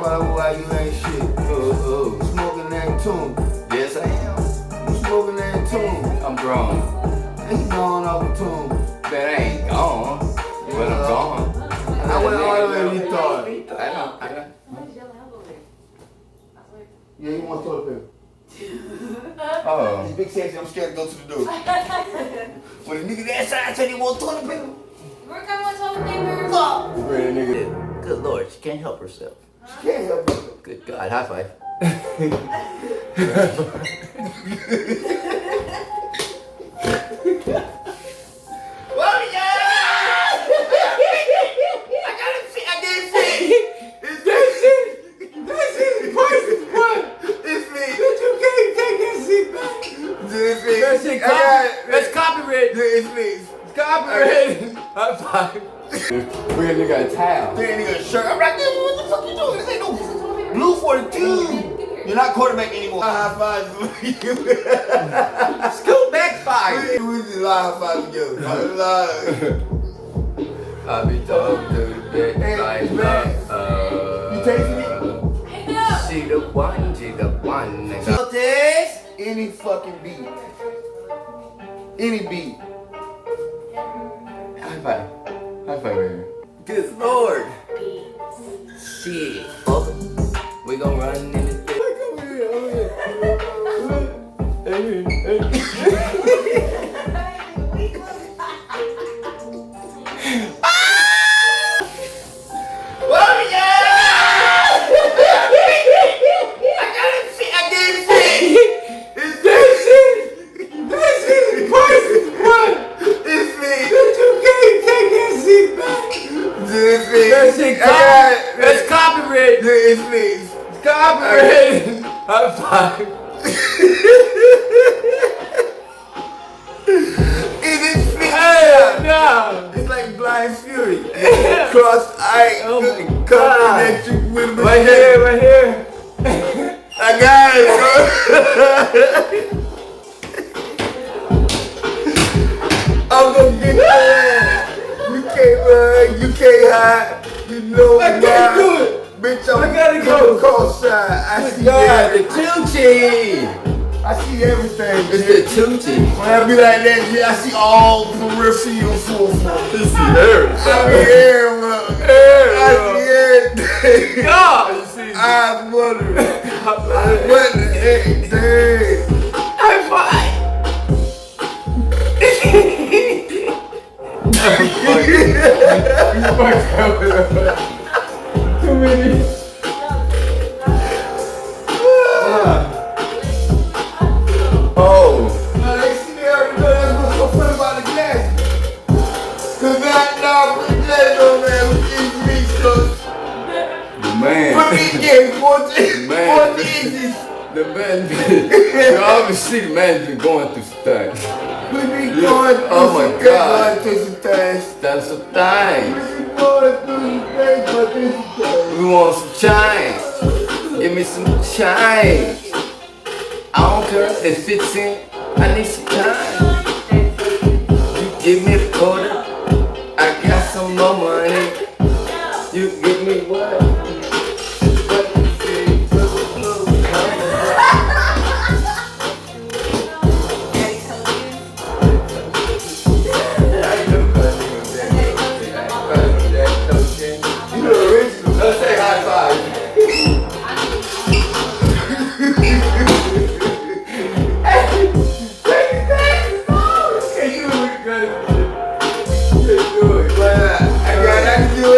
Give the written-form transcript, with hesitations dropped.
why you ain't shit. Smoking that tune. Yes, I am. You smoking that tune. I'm grown. And you going off the tune. But I ain't gone. But I'm gone. I went all the way to retard. I know. Yeah, you want toilet paper. Oh. He's big sexy, I'm scared to go to the door. When the nigga that side said he want toilet paper. We're coming with toilet paper. Fuck! Ready nigga. Good Lord, she can't help herself. She can't help it. Good God, high five. That's copyright. It's me. Copyright. High five. We got a towel. Then nigga a shirt. I'm like, dude, what the fuck you doing? This ain't no blue 42. You're not quarterback anymore. High five. Scoot back five. We just high five together. I'll be talking to the bed like You tasting it? She the one. So taste any fucking beat. Any beat. High five. High five, baby. Good Lord. Shit. We gon' run in this bitch. That's copyright. It's me. Copyright. High five. No. It's like Blind Fury. Cross eye. Oh my God. Electric with Right here. I got it, bro. I'm gonna get your ass. You can't run. You can't hide. You know I can't do it. Bitch, I gotta go. Cross side. I see God, the everything. Tucci. I see everything. It's Jay. the Tucci. When I be like that, Jay, I see all peripheral full. This is I be here, bro. I see everything. God. I'm wondering. What the heck, dang. High five. Too many. Oh. Now they see me already know that's what's so funny about the glass. Cause now put the glass on there with these meat stuff. Man. Put these games, 14 Man. inches. The man, you obviously the man's been going through some things. We be going through Oh my some God. things, some things. Done some things. We be going through some things, but this is things. We want some change. Give me some change. I don't care if it fits in. I need some time. You give me a quarter. I got some more money. You give me what? Let's say high five. I can do